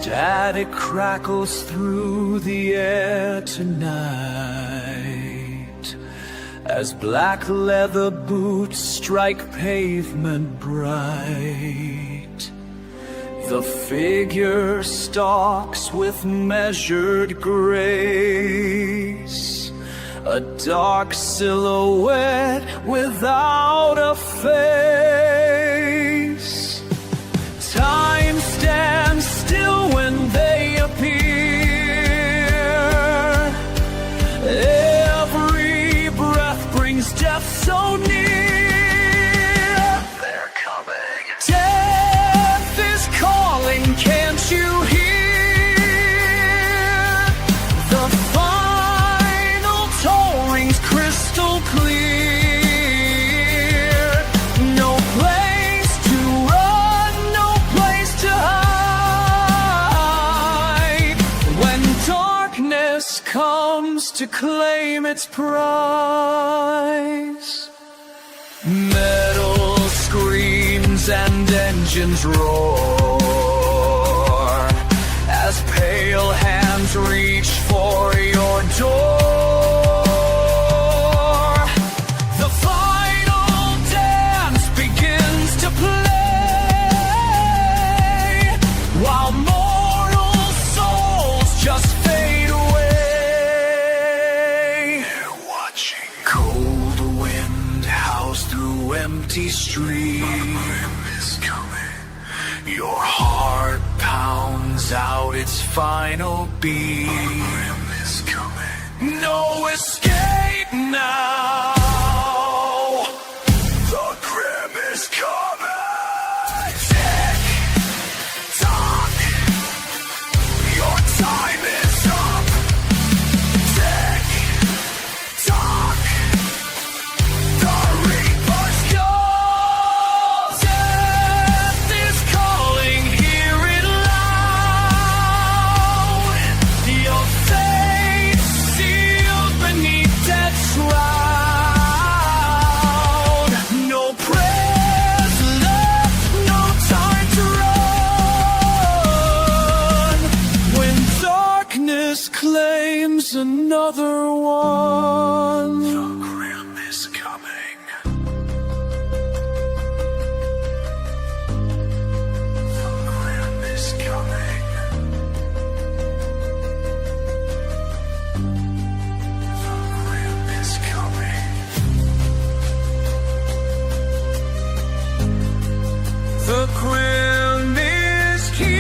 Static crackles through the air tonight as black leather boots strike pavement bright. The figure stalks with measured grace, a dark silhouette without a face. Time stands still when they appear. Every breath brings death so near. They're coming. Death is calling, can't you hear? The final toll rings crystal clear. No place to run, no place to hide. When darkness comes to claim its prize, metal screams and engines roar as pale hands reach for your door. The final dance begins to play while mortal souls just fade away. They're watching. Cold wind howls through empty streets. Your heart pounds out its final beat. No escape now. The grim is coming. Tick tock, your time is up. Tick tock, the reapers go. Death is calling, hear it loud. Your fate sealed beneath that shroud. No prayers left, no time to run. When darkness claims another one, the grim is coming. The grim is coming. The grim is coming. The grim is here.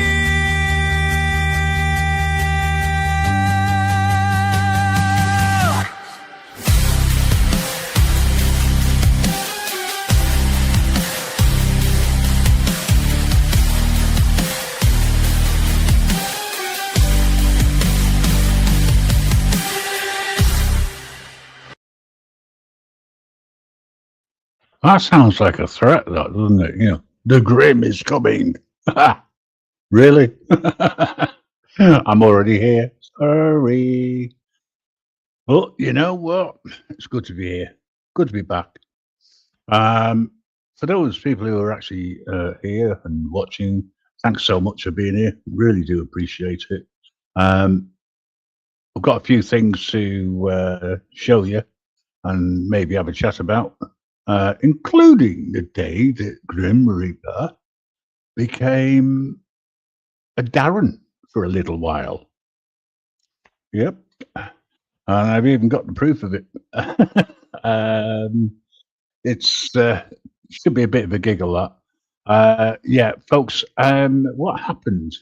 That sounds like a threat, that, doesn't it? You know, the grim is coming. Really? I'm already here. Sorry. Well, you know what? It's good to be here. Good to be back. For those people who are actually here and watching, thanks so much for being here. Really do appreciate it. I've got a few things to show you and maybe have a chat about, including the day that Grim Reaper became a Darren for a little while. Yep. And I've even got the proof of it. It's should be a bit of a giggle, that. Yeah, folks, what happened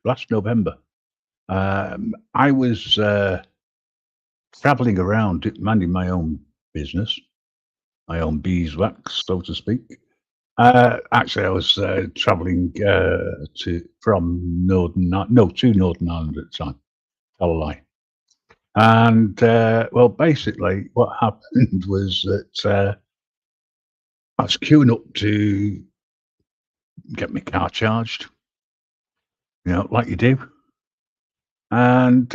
last November? I was traveling around minding my own business, my own beeswax, so to speak. Actually, I was traveling to Northern Ireland at the time. Tell a lie. And well, basically, what happened was that I was queuing up to get my car charged, you know, like you do. And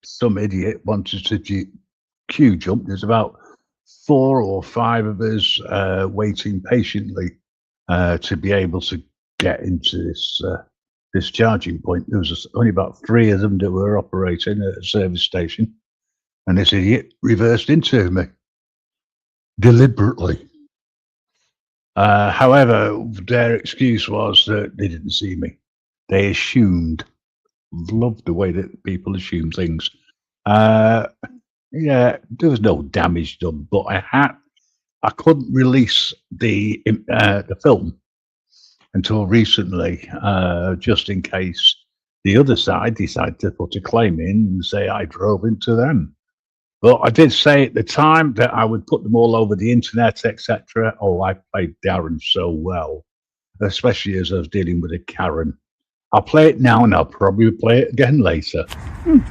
some idiot wanted to queue jump. There's about 4 or 5 of us waiting patiently to be able to get into this this charging point. There was only about 3 of them that were operating at a service station, and this idiot reversed into me deliberately. However, their excuse was that they didn't see me. They assumed. Love the way that people assume things. Yeah, there was no damage done, but I couldn't release the film until recently, just in case the other side decided to put a claim in and say I drove into them. But I did say at the time that I would put them all over the internet, etc. Oh, I played Darren so well, especially as I was dealing with a Karen. I'll play it now, and I'll probably play it again later. I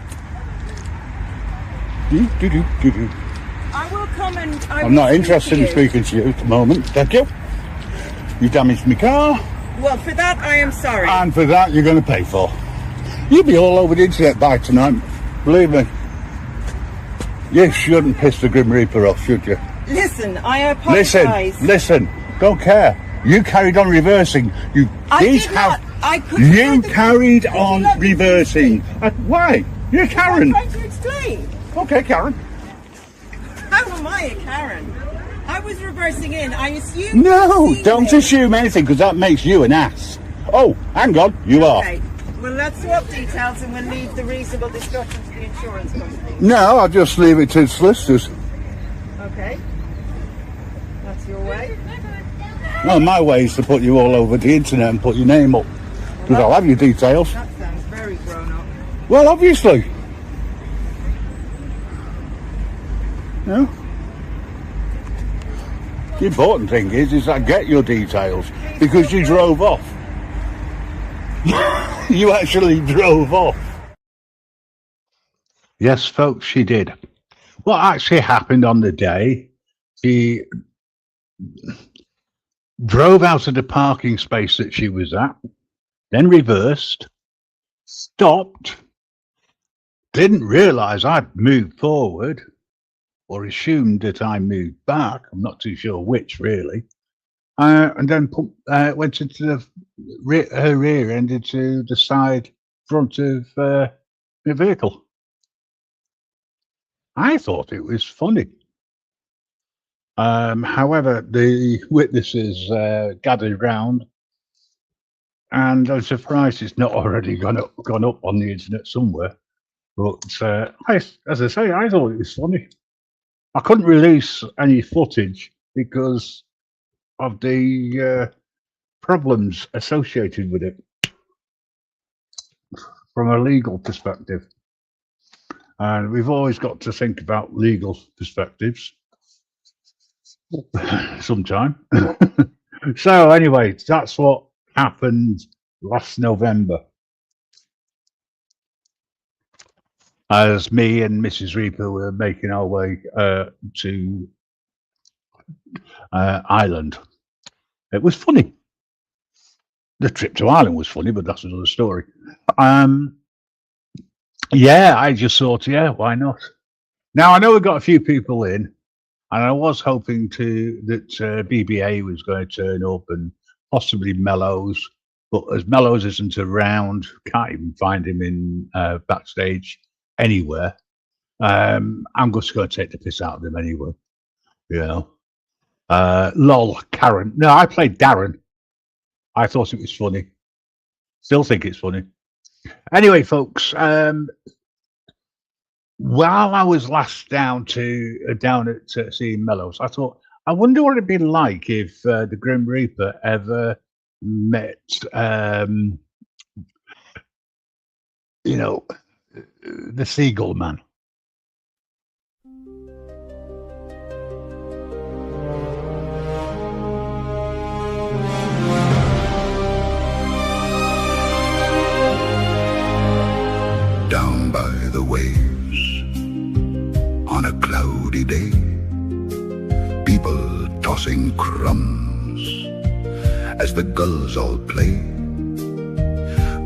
will come and... I'm not interested in speaking to you at the moment, thank you. You damaged my car. Well, for that, I am sorry. And for that, you're going to pay for. You'll be all over the internet by tonight, believe me. You shouldn't piss the Grim Reaper off, should you? Listen, I apologise. Listen, don't care. You carried on reversing. You carried on reversing. Why? You're Karen. I'm trying to explain. Okay, Karen. How am I a Karen? I was reversing in. I assume. No, don't assume anything, because that makes you an ass. Oh, hang on, you are. Okay. Well, let's swap details and we'll leave the reasonable discussion to the insurance company. No, I'll just leave it to the solicitors. Okay. That's your way. No, my way is to put you all over the internet and put your name up. Because I'll have your details. That sounds very grown up. Well, obviously. No. The important thing is I get your details because you drove off. You actually drove off. Yes, folks, she did. What actually happened on the day, she drove out of the parking space that she was at, then reversed, stopped, didn't realise I'd moved forward, or assumed that I moved back. I'm not too sure which, really. And then went into her rear end into the side front of the vehicle. I thought it was funny. However, the witnesses gathered round, and I'm surprised it's not already gone up on the internet somewhere. But as I say, I thought it was funny. I couldn't release any footage because of the problems associated with it from a legal perspective. And we've always got to think about legal perspectives sometime. So anyway, that's what happened last November. As me and Mrs. Reaper were making our way to Ireland. It was funny. The trip to Ireland was funny, but that's another story. Yeah, I just thought, yeah, why not? Now, I know we've got a few people in, and I was hoping that BBA was going to turn up and possibly Mellows, but as Mellows isn't around, can't even find him in backstage anywhere. I'm just going to take the piss out of him anyway. You know, lol, Karen. No, I played Darren. I thought it was funny. Still think it's funny. Anyway, folks, while I was last down at seeing Mellows, I thought, I wonder what it'd be like if the Grim Reaper ever met, you know, the Seagull Man. Down by the waves on a cloudy day, people tossing crumbs as the gulls all play.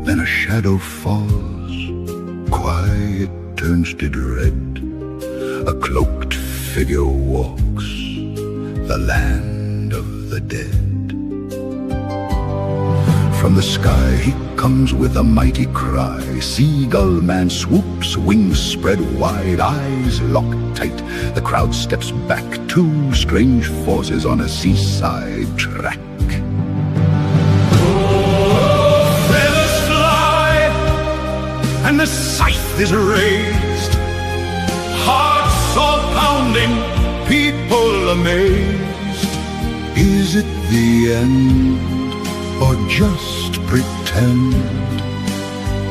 Then a shadow falls, quiet turns to dread. A cloaked figure walks the land of the dead. From the sky he comes with a mighty cry. Seagull man swoops, wings spread wide, eyes locked tight. The crowd steps back, two strange forces on a seaside track. Feathers fly, and the scythe is raised. Hearts all pounding, people amazed. Is it the end, or just pretend?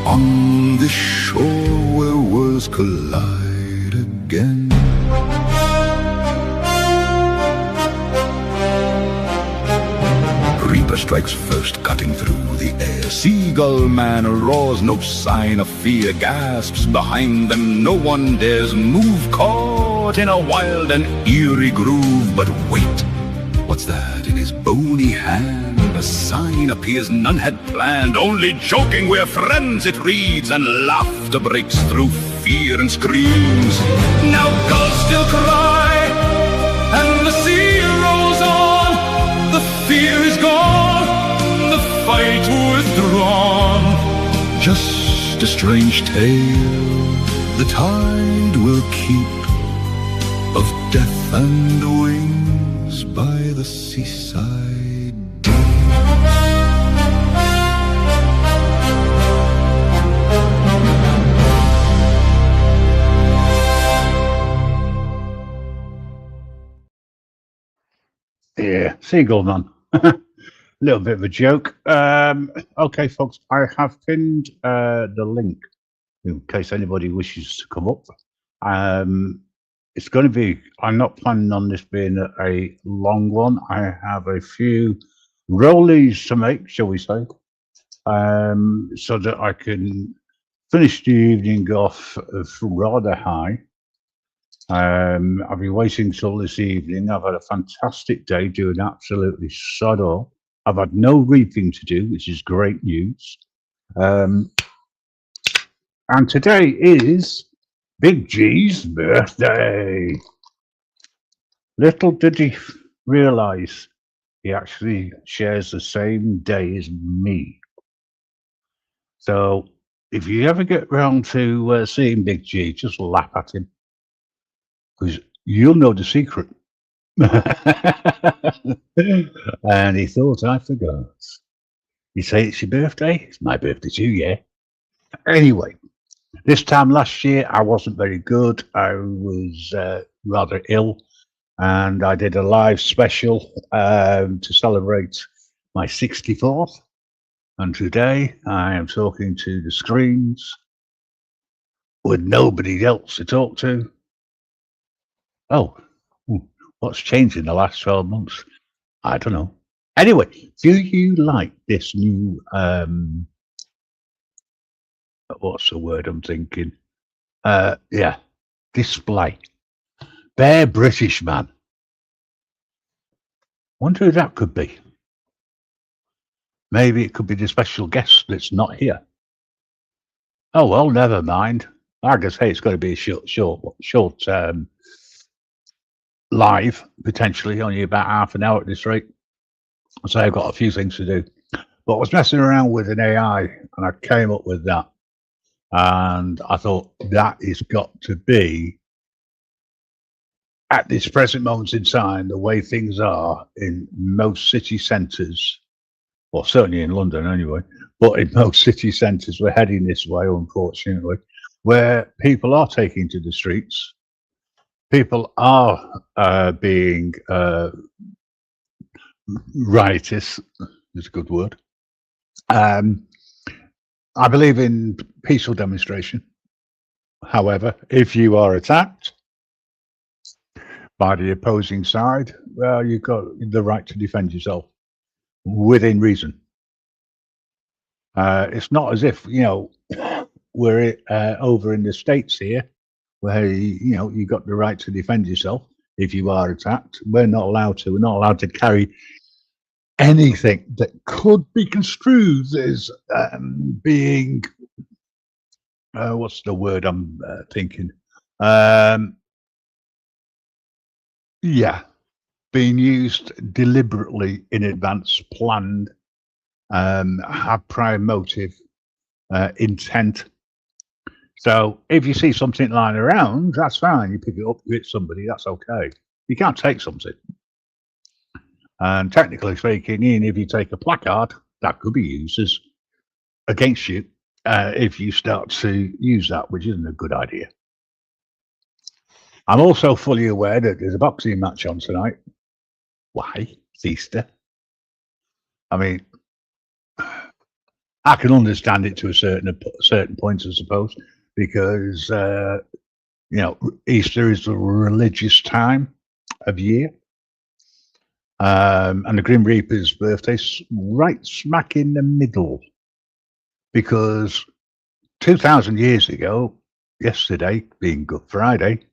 On this shore where worlds collide again. Reaper strikes first, cutting through the air. Seagull man roars, no sign of fear. Gasps behind them, no one dares move. Caught in a wild and eerie groove. But wait, what's that in his bony hand? A sign appears none had planned. Only joking, we're friends, it reads. And laughter breaks through fear and screams. Now gulls still cry, and the sea rolls on. The fear is gone, the fight withdrawn. Just a strange tale the tide will keep, of death and wings by the seaside deep. Yeah, Seagull Man. Little bit of a joke. Okay, folks, I have pinned the link in case anybody wishes to come up. It's going to be, I'm not planning on this being a long one. I have a few rollies to make, shall we say, so that I can finish the evening off rather high. I've been waiting till this evening. I've had a fantastic day doing absolutely sod all. I've had no reaping to do, which is great news. And today is Big G's birthday. Little did he realise he actually shares the same day as me. So if you ever get round to seeing Big G, just laugh at him, because you'll know the secret. And he thought I forgot. You say it's your birthday? It's my birthday too, yeah. Anyway, this time last year I wasn't very good. I was rather ill, and I did a live special to celebrate my 64th. And today I am talking to the screens with nobody else to talk to. Oh, what's changed in the last 12 months? I don't know. Anyway, do you like this new, what's the word I'm thinking? Yeah, display. Bare British Man. Wonder who that could be. Maybe it could be the special guest that's not here. Oh, well, never mind. Like I say, it's going to be a short live, potentially only about half an hour at this rate. So I've got a few things to do. But I was messing around with an AI and I came up with that. And I thought that has got to be, at this present moment in time, the way things are in most city centres, well, certainly in London anyway, but in most city centres, we're heading this way, unfortunately, where people are taking to the streets. People are being riotous, is a good word. I believe in peaceful demonstration. However, if you are attacked by the opposing side, well, you've got the right to defend yourself within reason. It's not as if, you know, we're over in the States here, where you got the right to defend yourself if you are attacked. We're not allowed to. We're not allowed to carry anything that could be construed as being what's the word I'm thinking? Yeah, being used deliberately in advance, planned have prior motive, intent. So if you see something lying around, that's fine. You pick it up, you hit somebody, that's okay. You can't take something. And technically speaking, even if you take a placard, that could be used as against you if you start to use that, which isn't a good idea. I'm also fully aware that there's a boxing match on tonight. Why? It's Easter. I mean, I can understand it to a certain point, I suppose, because Easter is the religious time of year, and the Grim Reaper's birthday's right smack in the middle, because 2,000 years ago, yesterday being Good Friday,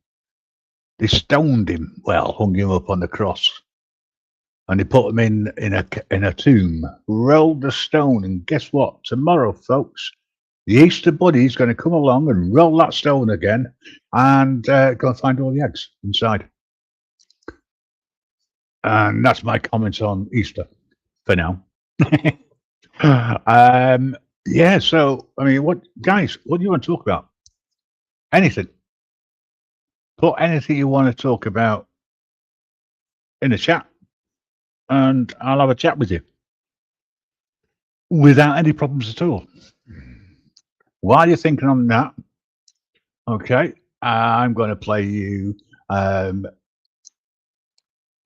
they stoned him. Well, hung him up on the cross. And they put him in a tomb, rolled the stone, and guess what? Tomorrow, folks, the Easter Bunny's going to come along and roll that stone again and go and find all the eggs inside. And that's my comments on Easter for now. Yeah, so, I mean, what do you want to talk about? Anything. Put anything you want to talk about in the chat, and I'll have a chat with you without any problems at all. While you're thinking on that, okay, I'm going to play you an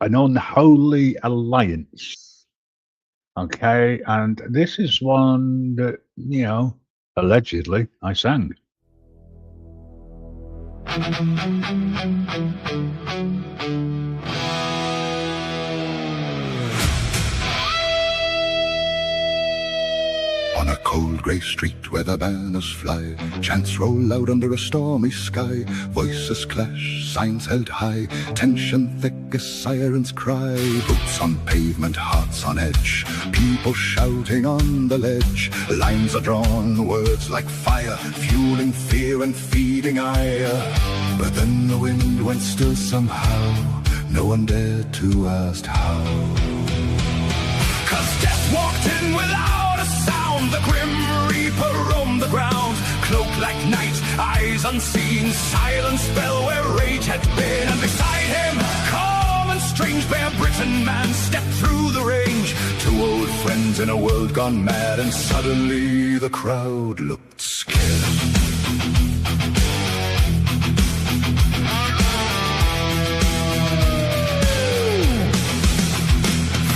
Unholy Alliance. Okay, and this is one that, allegedly I sang. On a cold grey street where the banners fly, chants roll out under a stormy sky, voices clash, signs held high, tension thick as sirens cry, boots on pavement, hearts on edge, people shouting on the ledge, lines are drawn, words like fire, fueling fear and feeding ire. But then the wind went still somehow, no one dared to ask how. 'Cause death walked in without a sound, the Grim Reaper roamed the ground, cloaked like night, eyes unseen, silence fell where rage had been, and beside him, calm and strange, Bear Britain man stepped through the range, two old friends in a world gone mad, and suddenly the crowd looked scared.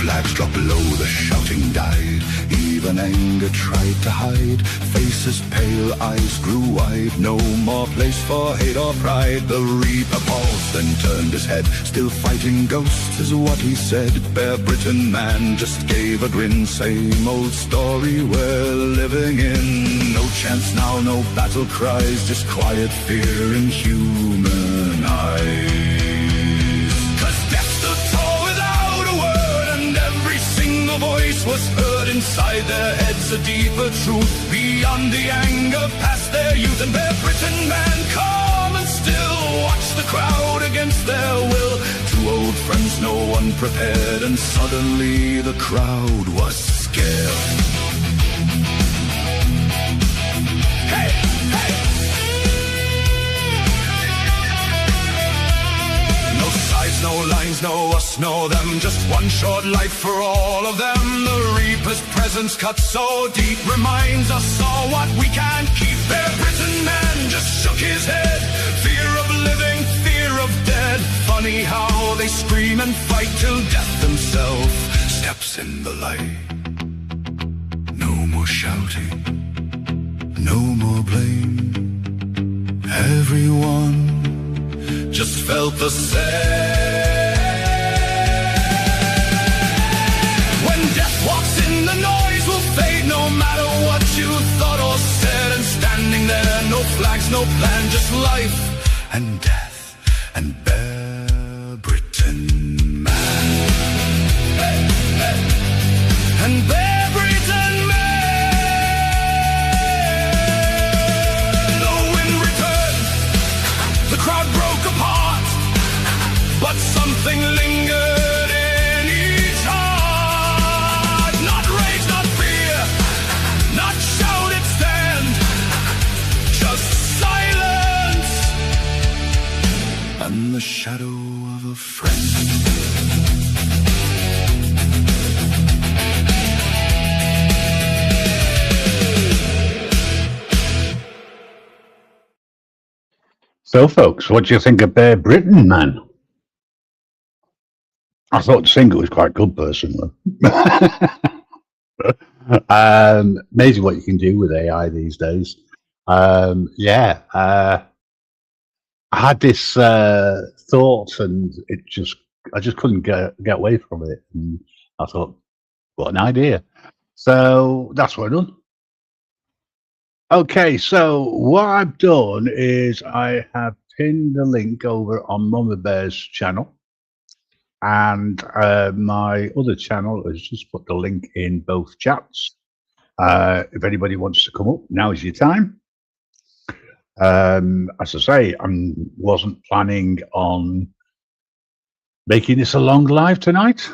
Flags dropped low, the shouting died, even anger tried to hide, faces pale, eyes grew wide, no more place for hate or pride. The Reaper paused, then turned his head, still fighting ghosts is what he said. Bear Britain man just gave a grin, same old story we're living in. No chance now, no battle cries, just quiet fear in human eyes. Voice was heard inside their heads, a deeper truth beyond the anger, past their youth. And Bear Britain man, calm and still, watched the crowd against their will. Two old friends, no one prepared, and suddenly the crowd was scared. Hey, hey! No sides, no lines, no us, no them, just one short life for all of them. The Reaper's presence cut so deep, reminds us all what we can't keep. Bear Britain man just shook his head, fear of living, fear of dead. Funny how they scream and fight till death himself steps in the light. No more shouting, no more blame, everyone just felt the same. Walks in, the noise will fade, no matter what you thought or said. And standing there, no flags, no plan, just life and death and Bear Britain man. Hey, hey. And Bear Britain man. The wind returned, the crowd broke apart, but something lingered in each heart. Not rage, not fear, and the shadow of a friend. So, folks, what do you think of Bear Britain, man? I thought the singer was quite good, personally. Amazing what you can do with AI these days. I had this thought, and I just couldn't get away from it. And I thought, what an idea! So that's what I've done. Okay, so what I've done is I have pinned the link over on Mama Bear's channel, and my other channel has just put the link in both chats. If anybody wants to come up, now is your time. As I say, I wasn't planning on making this a long live tonight,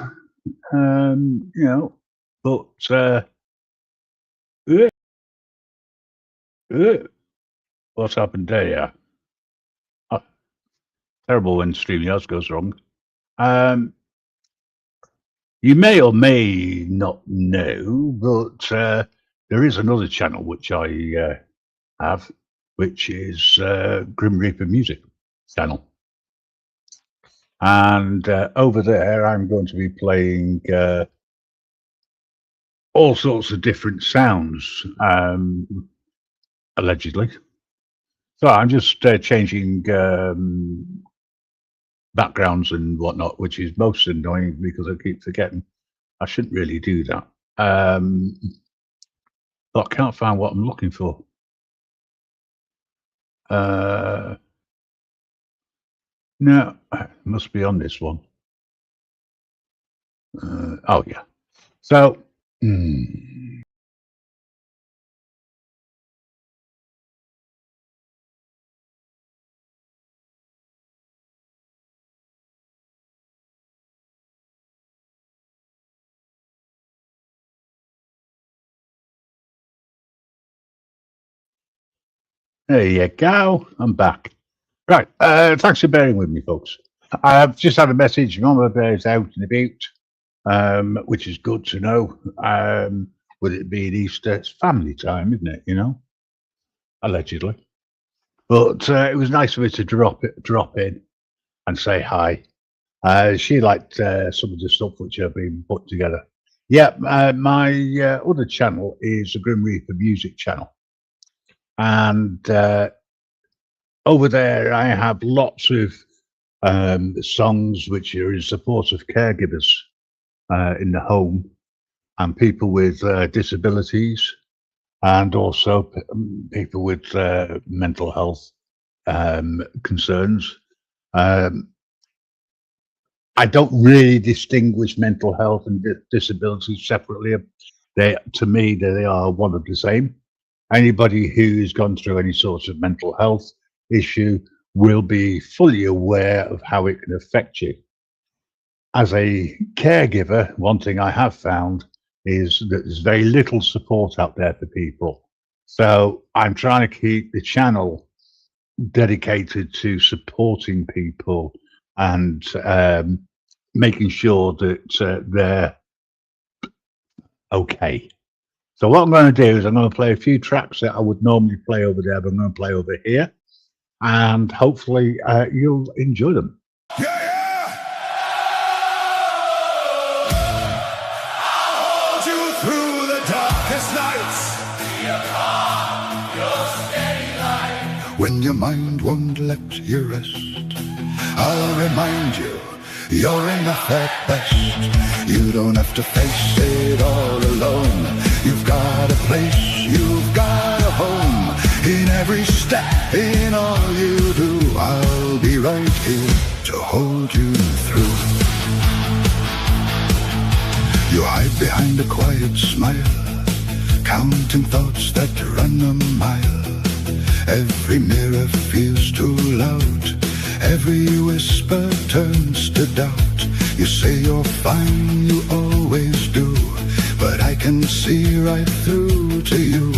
but what's happened there? Oh, terrible when StreamYard goes wrong. You may or may not know, but there is another channel which I have, which is Grim Reaper Music channel. And over there, I'm going to be playing all sorts of different sounds, allegedly. So I'm just changing backgrounds and whatnot, which is most annoying because I keep forgetting I shouldn't really do that. But I can't find what I'm looking for. No, it must be on this one. Oh yeah. So there you go. I'm back. Right. Thanks for bearing with me, folks. I've just had a message. Mama Bear's out and about, which is good to know. With it being Easter, it's family time, isn't it? You know, allegedly. But it was nice of her to drop in and say hi. She liked some of the stuff which have been put together. Yeah, my other channel is the Grim Reaper Music channel. And over there, I have lots of songs which are in support of caregivers in the home and people with disabilities, and also people with mental health concerns. I don't really distinguish mental health and disabilities separately. To me, they are one of the same. Anybody who's gone through any sort of mental health issue will be fully aware of how it can affect you. As a caregiver, one thing I have found is that there's very little support out there for people. So I'm trying to keep the channel dedicated to supporting people and making sure that they're okay. So what I'm going to do is I'm going to play a few tracks that I would normally play over there, but I'm going to play over here. And hopefully you'll enjoy them. Yeah, yeah! I'll hold you through the darkest nights. Be upon your steady light. When your mind won't let you rest, I'll remind you you're enough at best. You don't have to face it all alone. You've got a place, you've got a home. In every step, in all you do, I'll be right here to hold you through. You hide behind a quiet smile, counting thoughts that run a mile. Every mirror feels too loud, every whisper turns to doubt. You say you're fine, you always do, but I can see right through to you.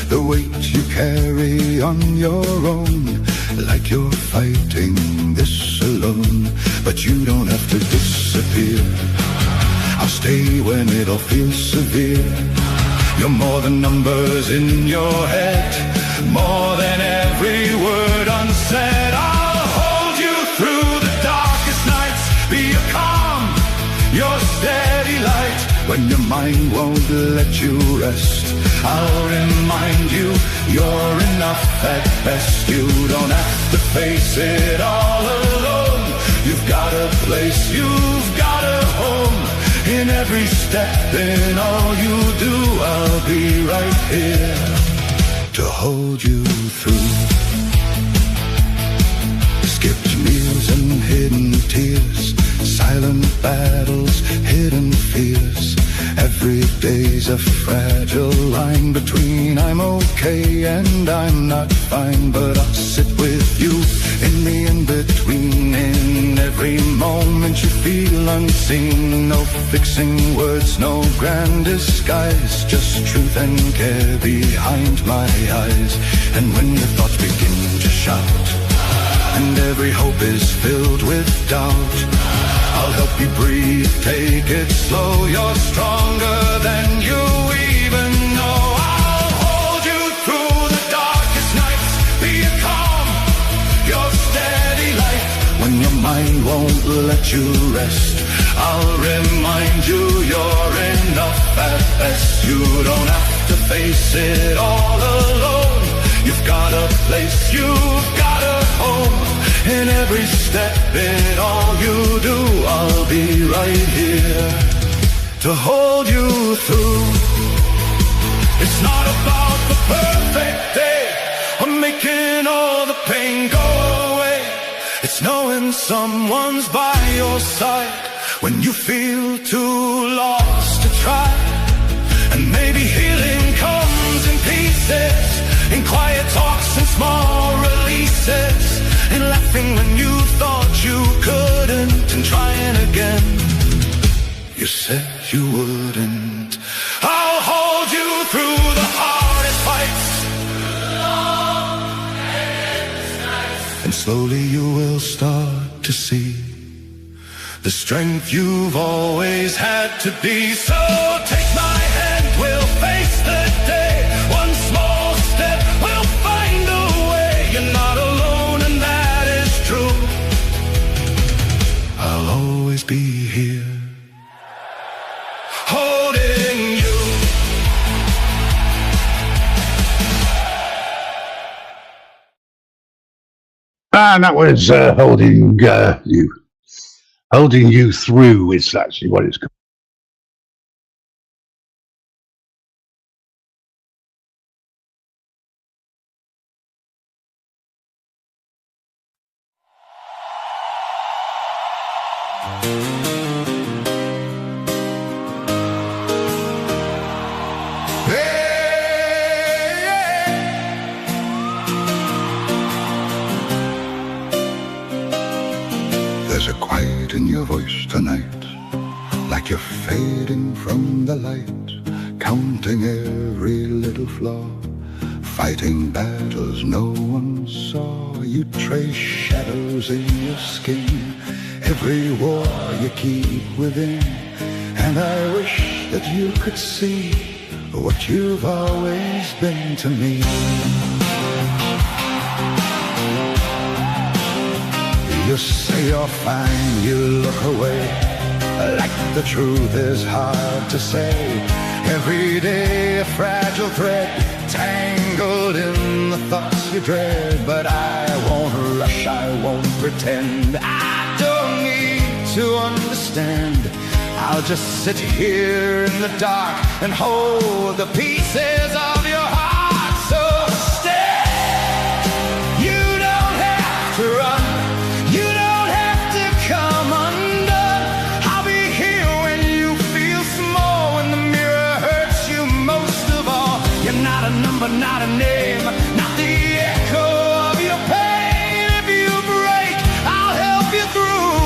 The weight you carry on your own, like you're fighting this alone. But you don't have to disappear. I'll stay when it all feels severe. You're more than numbers in your head, more than every word unsaid. I'll hold you through the darkest nights, be your calm, your steady light. When your mind won't let you rest, I'll remind you you're enough at best. You don't have to face it all alone. You've got a place, you've got a home. In every step, in all you do, I'll be right here to hold you through. Skipped meals and hidden tears, silent battles, hidden fears. Every day's a fragile line between I'm okay and I'm not fine. But I'll sit with you in the in-between. In every moment you feel unseen. No fixing words, no grand disguise, just truth and care behind my eyes. And when your thoughts begin to shout and every hope is filled with doubt, I'll help you breathe, take it slow. You're stronger than you even know. I'll hold you through the darkest nights, be your calm, your steady light. When your mind won't let you rest, I'll remind you you're enough at best. You don't have to face it all alone. You've got a place, you've got a home. In every step, in all you do, I'll be right here to hold you through. It's not about the perfect day or making all the pain go away. It's knowing someone's by your side when you feel too lost to try. And maybe healing comes in pieces, in quiet talks and small releases, in laughing when you thought you couldn't, and trying again. You said you wouldn't. I'll hold you through the hardest fights, and slowly you will start to see the strength you've always had to be. So take my hand, we'll face the day. One small step, we'll find a way. You're not alone, and that is true. I'll always be here, holding you. And that was holding you. Holding you through is actually what it's called. There's a quiet in your voice tonight, like you're fading from the light, counting every little flaw, fighting battles no one saw. You trace shadows in your skin, every war you keep within. And I wish that you could see what you've always been to me. You say you're fine, you look away, like the truth is hard to say. Every day a fragile thread, tangled in the thoughts you dread. But I won't rush, I won't pretend, I don't need to understand. I'll just sit here in the dark and hold the pieces of your heart. So stay, you don't have to run, you don't have to come undone. I'll be here when you feel small, when the mirror hurts you most of all. You're not a number, not a name, not the echo of your pain. If you break, I'll help you through.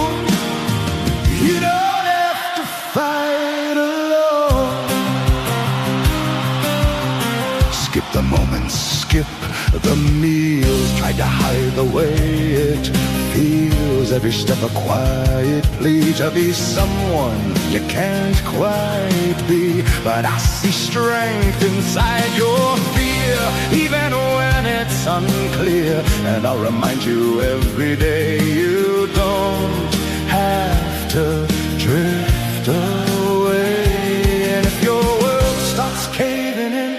You don't have to fight alone. The meals tried to hide the way it feels. Every step a quiet plea to be someone you can't quite be. But I see strength inside your fear, even when it's unclear. And I'll remind you every day you don't have to drift away. And if your world starts caving in,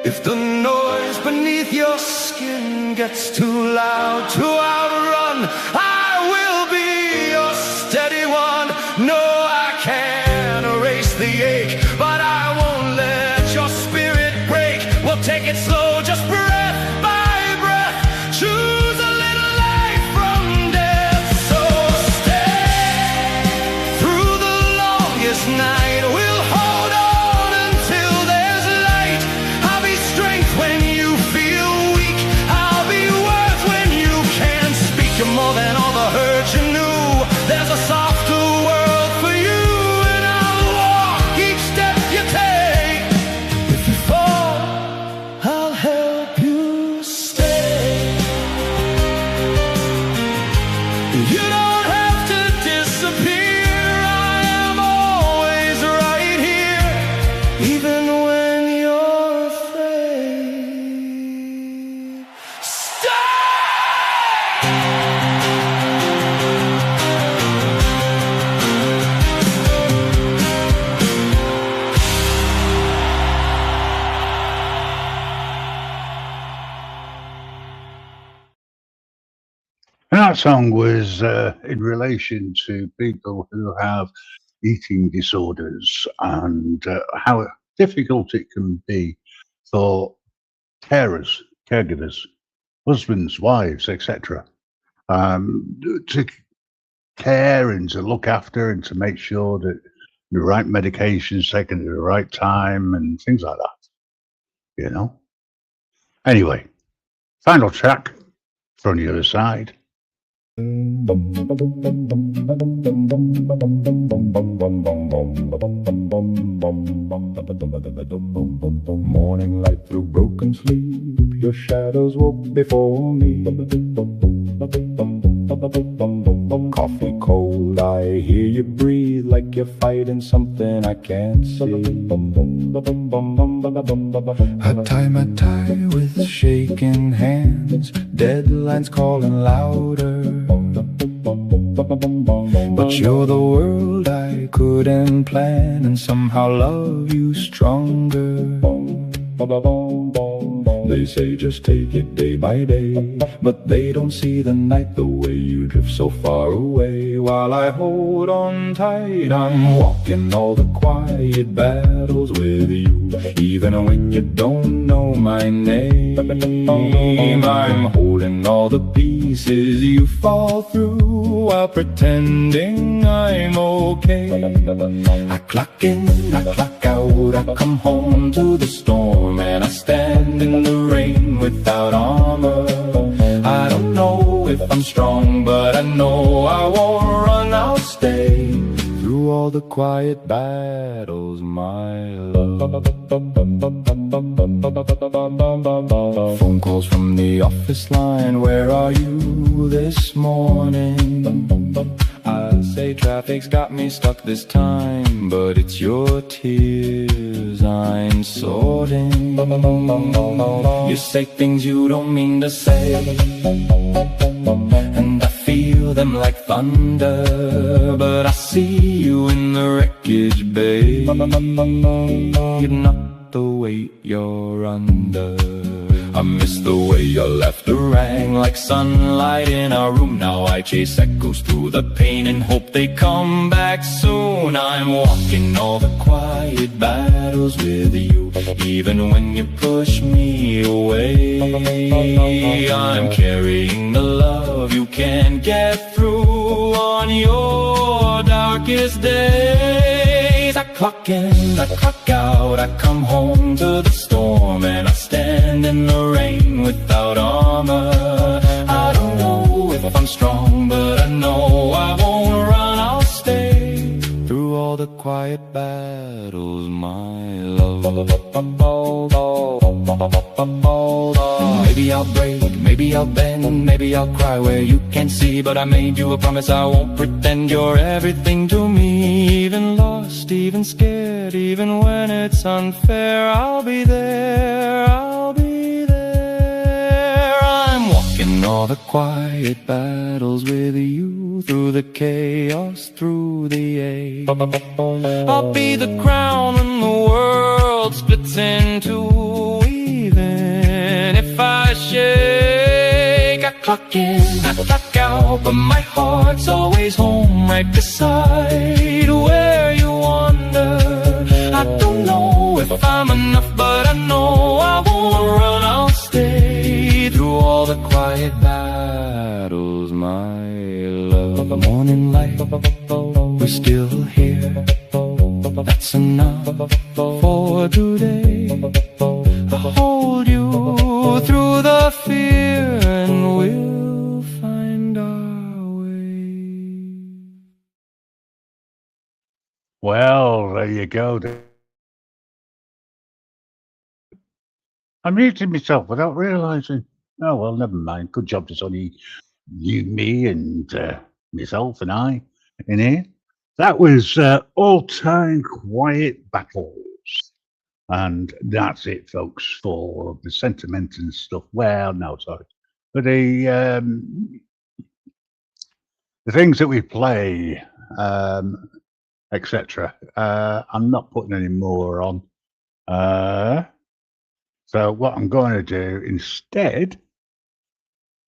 if the noise beneath your skin gets too loud to outrun, I will be your steady one. No, I can't erase the ache, but I won't let your spirit break. We'll take it slow, just breath by breath. Choose a little life from death. So stay through the longest night. We'll hold on until there's light. I'll be strength when you feel weak. I'll be worth when you can't speak. You're more than all the hurt you knew. There's a softer world for you, and I'll walk each step you take. If you fall, I'll help you stay. You don't have to disappear. I am always right here, even when you're afraid. Stay! And that song was in relation to people who have eating disorders and how difficult it can be for carers, caregivers, husbands, wives, etc., to care and to look after and to make sure that the right medication's taken at the right time and things like that, you know. Anyway, final track from the other side. Morning light through broken sleep, your shadows woke before me. Coffee cold, I hear you breathe like you're fighting something I can't see. I tie my tie with shaking hands, deadlines calling louder. But you're the world I couldn't plan, and somehow love you stronger. They say just take it day by day, but they don't see the night, the way you drift so far away. While I hold on tight, I'm walking all the quiet battles with you, even when you don't know my name. I'm holding all the pieces you fall through while pretending I'm okay. I clock in, I clock out, I come home to the storm, and I stand in the rain without armor. I don't know if I'm strong, but I know I won't run, I'll stay through all the quiet battles, my love. Phone calls from the office line, where are you this morning? I say traffic's got me stuck this time, but it's your tears I'm sorting. You say things you don't mean to say, and I feel them like thunder, but I see you in the wreckage bay. You're not the weight you're under. I miss the way your laughter rang like sunlight in our room. Now I chase echoes through the pain and hope they come back soon. I'm walking all the quiet battles with you, even when you push me away. I'm carrying the love you can't get through on your darkest days. I clock in, I clock out, I come home to the storm, and I stand in the rain without armor. I don't know if I'm strong, but I know I won't run, I'll stay through all the quiet battles, my love. Maybe I'll break, maybe I'll bend, maybe I'll cry where you can't see, but I made you a promise I won't pretend you're everything to me. Even lost, even scared, even when it's unfair, I'll be there, I'll be there. I'm walking all the quiet battles with you, through the chaos, through the ache. I'll be the crown when the world splits in two. Even if I shake, I clock in, I clock out, but my heart's always home, right beside where you wander. I don't know if I'm enough, but I know I won't run, I'll stay through all the quiet battles, my love. The morning light, we're still here, that's enough for today. I'll hold you through the fear, and we'll find our way. Well, there you go. I muted myself without realising. Oh, well, never mind. Good job there's only you, me, and myself and I in here. That was All-Time Quiet Battles. And that's it, folks, for the sentimental stuff. Well, no, sorry. But the things that we play, etc. I'm not putting any more on. So what I'm going to do instead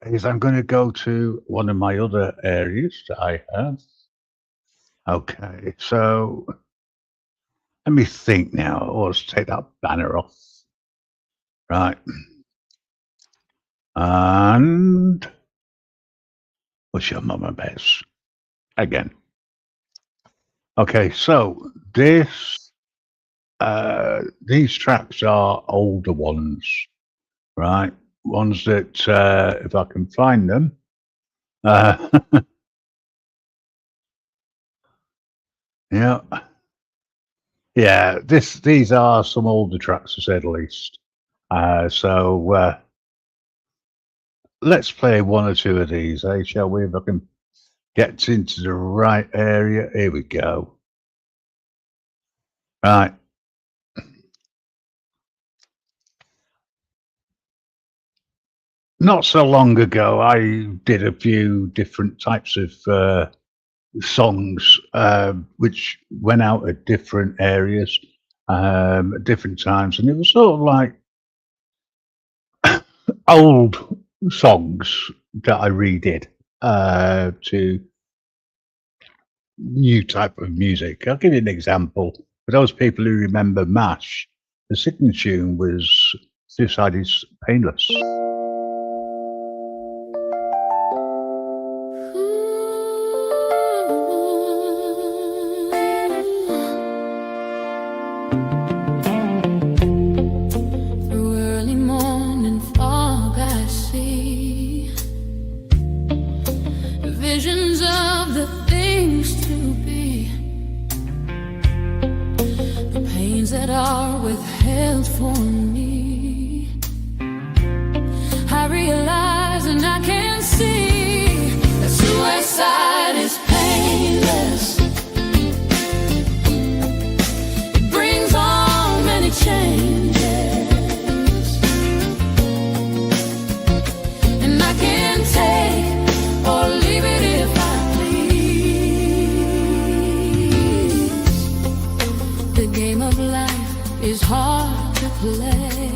is I'm going to go to one of my other areas that I have. Okay, so let me think now. Oh, let's take that banner off. Right. And we'll show Mama Bears again. Okay, so these tracks are older ones, right? Ones that, if I can find them, yeah, these are some older tracks, to say the least. So let's play one or two of these, shall we? If I can get into the right area. Here we go. Right. Not so long ago, I did a few different types of songs which went out at different areas at different times, and it was sort of like old songs that I redid to new type of music. I'll give you an example. For those people who remember MASH, the signature tune was Suicide is Painless. The game of life is hard to play.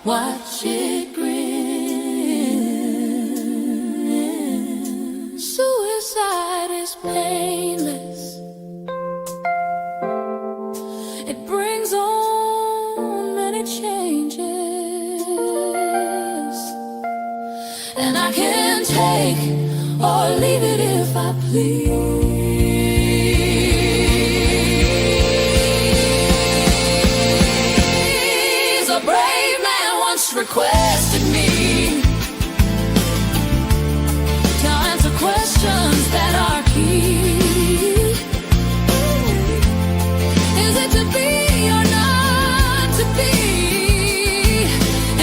watch it grin. Suicide is painless. It brings on many changes, and I can take or leave it if I please. A brave man once requested me to answer questions that are key. Is it to be or not to be?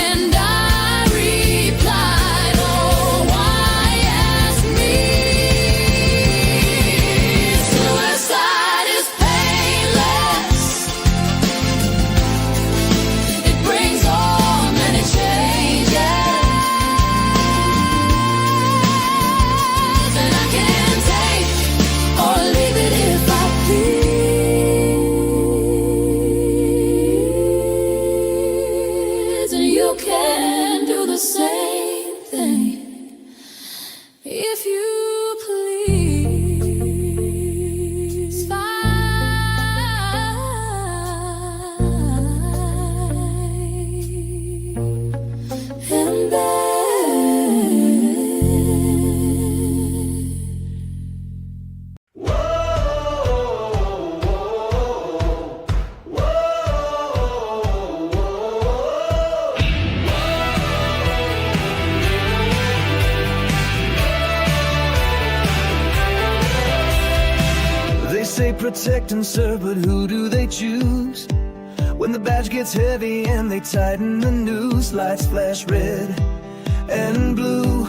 And I replied, oh, why ask me? Suicide is painless. It brings on many changes, and I can take or leave it if I please. And you can do the same thing if you please. Fight and They say protect and serve, but who do they choose? When the badge gets heavy and they tighten the noose, lights flash red and blue.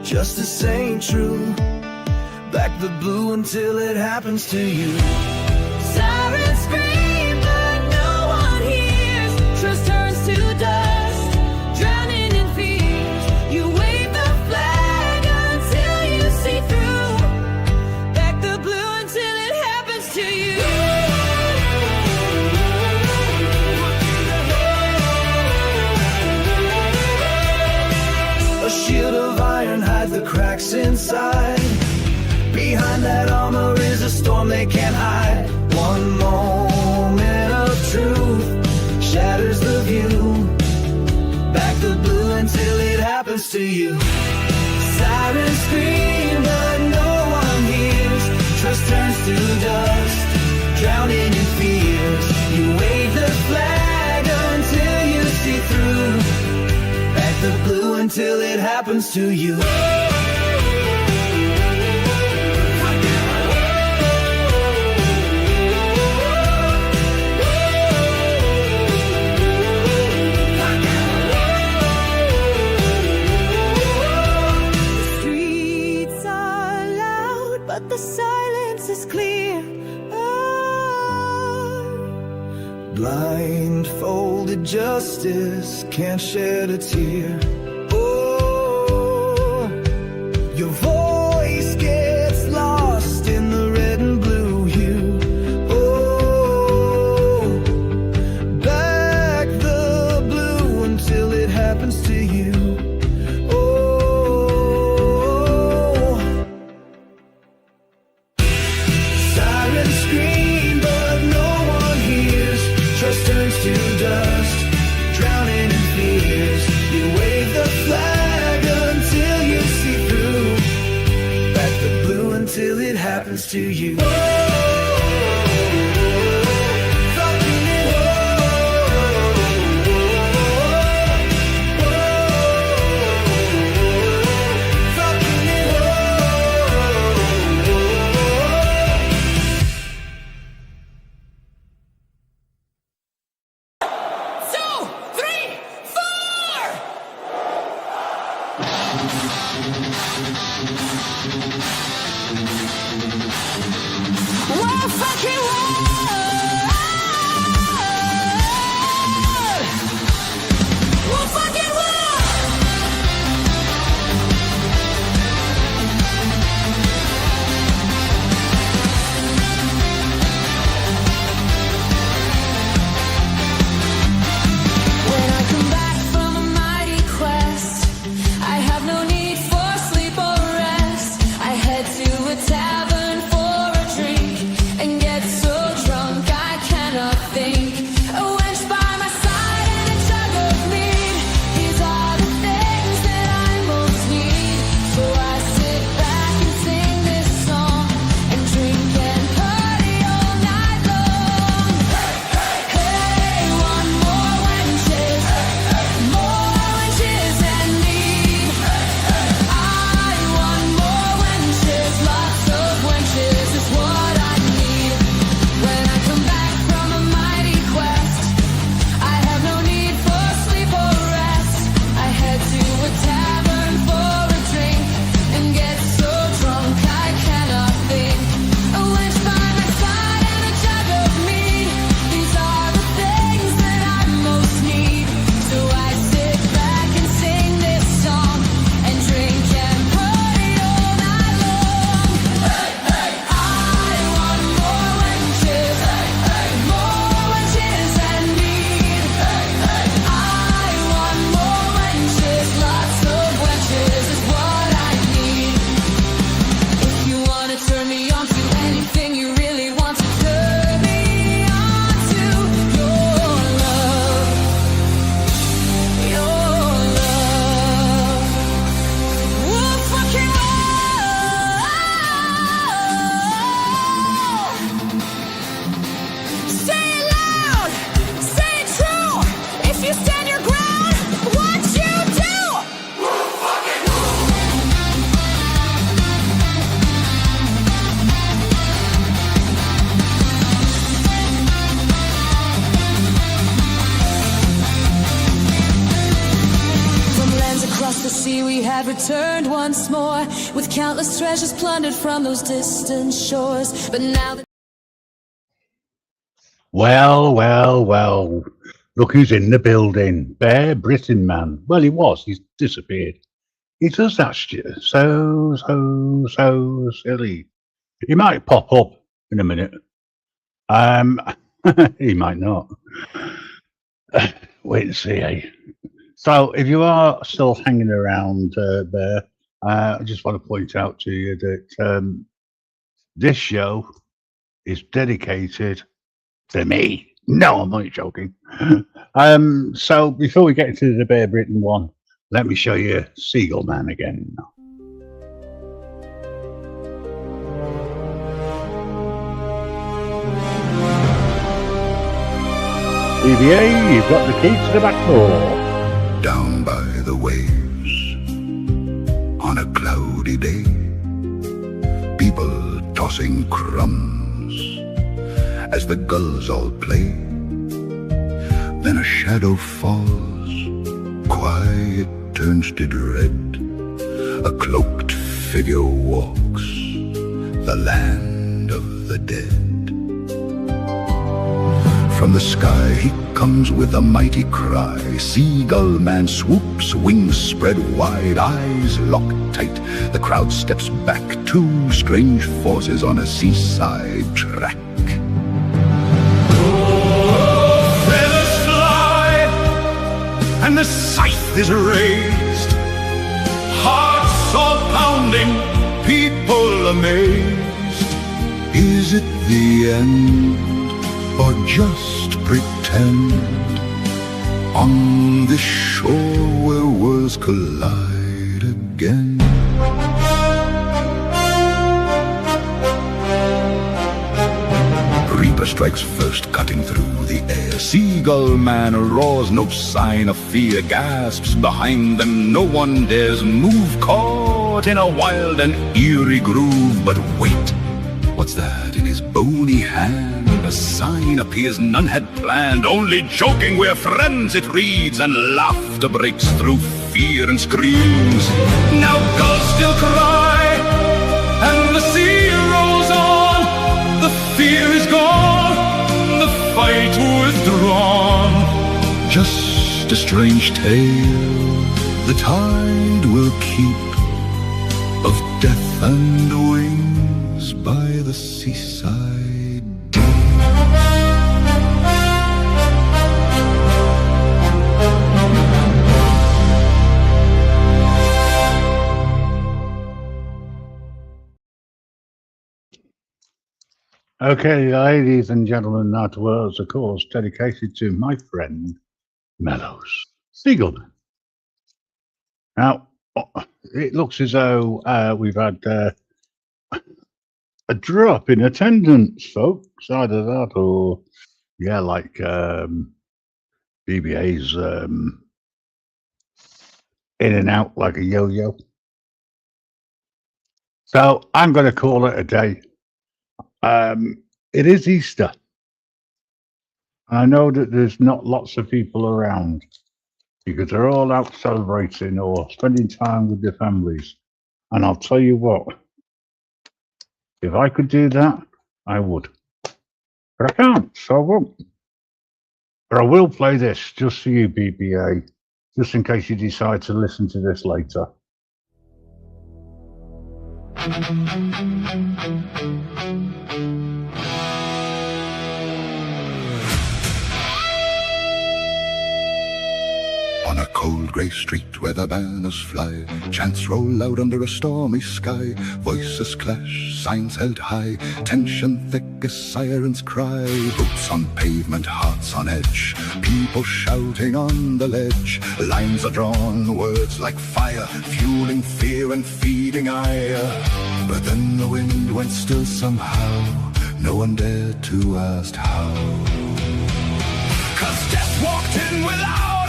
Justice ain't true. Back the blue until it happens to you. sirens scream, but no one hears. Trust turns to dust, drowning in fears. You wave the flag until you see through. Back the blue until it happens to you. A shield of iron hides the cracks inside. Behind that armor is a storm they can't hide. One moment of truth shatters the view. Back the blue until it happens to you. Sirens scream, but no one hears. Trust turns to dust, drowning in fears. You wave the flag until you see through. Back the blue until it happens to you. Streets are loud, but the silence is clear. Blindfolded justice can't shed a tear. Oh, your voice gets lost in the red and blue hue. Oh, back the blue until it happens to you. Oh, sirens scream, but no one hears. Trust turns to dust, drowning in fears. You wave the flag until you see through. Back the blue until it happens to you. We're fucking wild. We're fucking wild. When I come back from you stand your ground, what you do? From lands across the sea we had returned once more, with countless treasures plundered from those distant shores. But now the Well. Look who's in the building. Bear Britain man. Well, he was. He's disappeared. He does that shit. So silly. He might pop up in a minute. He might not. Wait and see, eh? So, if you are still hanging around, Bear, I just want to point out to you that this show is dedicated to me. No, I'm not joking. So before we get into the Bear Britain one, let me show you Seagull Man again. BBA, you've got the key to the back door. Down by the waves on a cloudy day, people tossing crumbs as the gulls all play. Then a shadow falls, quiet turns to dread. A cloaked figure walks the land of the dead. From the sky he comes with a mighty cry. Seagull Man swoops, wings spread wide, eyes locked tight. The crowd steps back, two strange forces on a seaside track. Feathers fly, and the scythe is raised. Hearts all pounding, people amazed. Is it the end, or just pretend? On this shore where worlds collide again. Reaper strikes first, cutting through the air. Seagull Man roars, no sign of fear. Gasps behind them, no one dares move. Caught in a wild and eerie groove. But wait, what's that in his bony hand? A sign appears none had planned. Only joking, we're friends, it reads. And laughter breaks through fear and screams. Now gulls still cry, and the sea rolls on. The fear is gone, the fight withdrawn. Just a strange tale the tide will keep, of death and wings by the seaside deep. Okay, ladies and gentlemen, that was, of course, dedicated to my friend Mellows, Seagull Man. Now, it looks as though we've had a drop in attendance, folks. Either that or, yeah, like BBA's in and out like a yo-yo. So I'm going to call it a day. It is Easter. I know that there's not lots of people around because they're all out celebrating or spending time with their families. And I'll tell you what, if I could do that, I would. But I can't, so I won't. But I will play this just for you, BBA, just in case you decide to listen to this later. On a cold grey street where the banners fly, chants roll out under a stormy sky. Voices clash, signs held high, tension thick as sirens cry. Boots on pavement, hearts on edge, people shouting on the ledge. Lines are drawn, words like fire, fueling fear and feeding ire. But then the wind went still somehow, no one dared to ask how. 'Cause death walked in without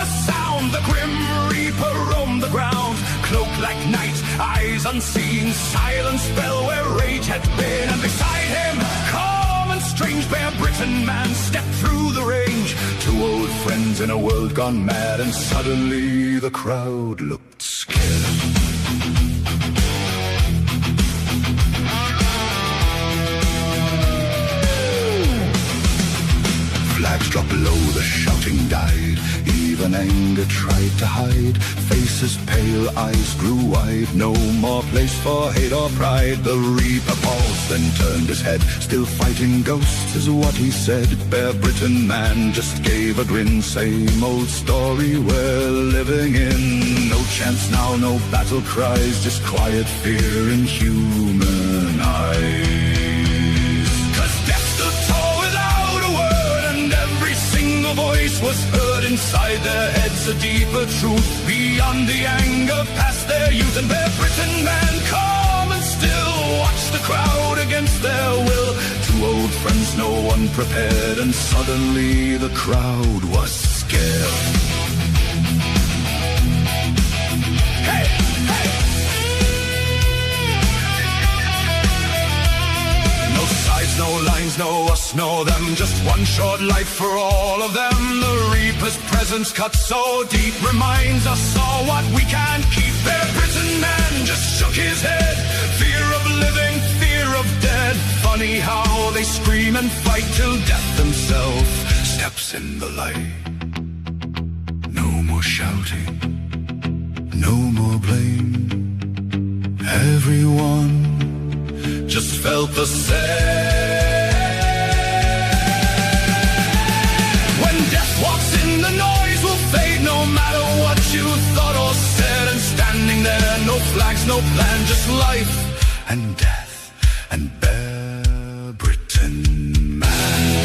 unseen. Silence fell where rage had been, and beside him, calm and strange, Bear Britain man stepped through the range. Two old friends in a world gone mad, and suddenly the crowd looked scared. Flags dropped low, the shouting died. Even anger tried to hide. Faces pale, eyes grew wide. No more place for hate or pride. The Reaper paused, then turned his head. Still fighting ghosts is what he said. Bear Britain man just gave a grin. Same old story we're living in. No chance now, no battle cries. Just quiet fear in human eyes. 'Cause death stood tall without a word, and every single voice was heard. Inside their heads a deeper truth, beyond the anger, past their youth. And Bear Britain man, calm and still, watched the crowd against their will. Two old friends, no one prepared, and suddenly the crowd was scared. Hey, hey! No sides, no lines, no us, no them. Just one short life for all of them. The Reaper's presence cut so deep, reminds us all what we can't keep. Bear Britain man just shook his head. Fear of living, fear of dead. Funny how they scream and fight till death himself steps in the light. No more shouting, no more blame. Everyone just felt the same. When death walks in, the noise will fade, no matter what you thought or said. And standing there, no flags, no plan, just life and death and Bear Britain man.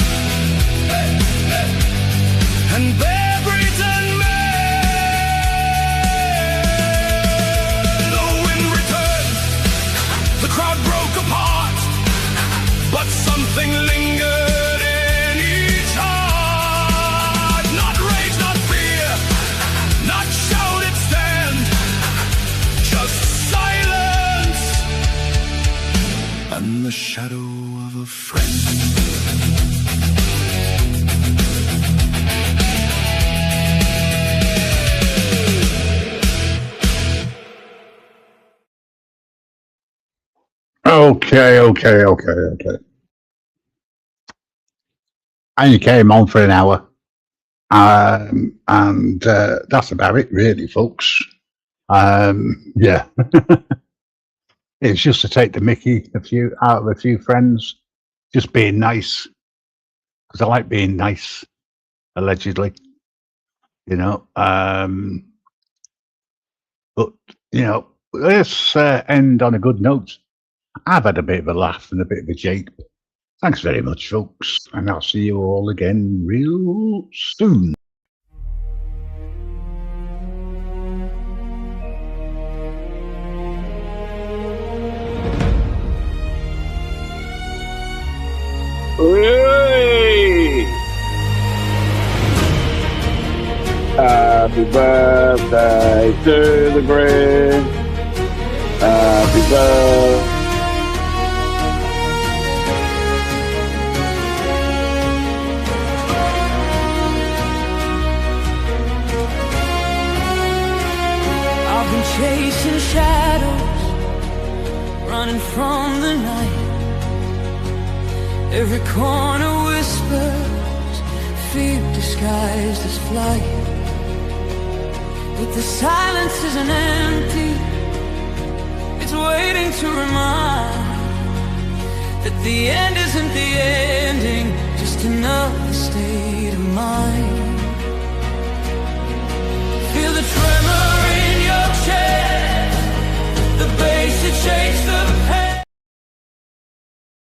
Hey, hey. And Bear Britain man. The wind returned, the crowd broke apart, but something lingered in each heart. Not rage, not fear, not shouted stand, just silence and the shadow of a friend. Okay. I only came on for an hour. And that's about it, really, folks. Yeah. It's just to take the mickey out of a few friends, just being nice. Because I like being nice, allegedly. You know. But, you know, let's end on a good note. I've had a bit of a laugh and a bit of a jape. Thanks very much, folks, and I'll see you all again real soon. Hey! Happy birthday to the Grim. Happy birthday. I've been chasing shadows, running from the night. Every corner whispers, fear disguised as flight. But the silence isn't empty, it's waiting to remind that the end isn't the ending, just another state of mind.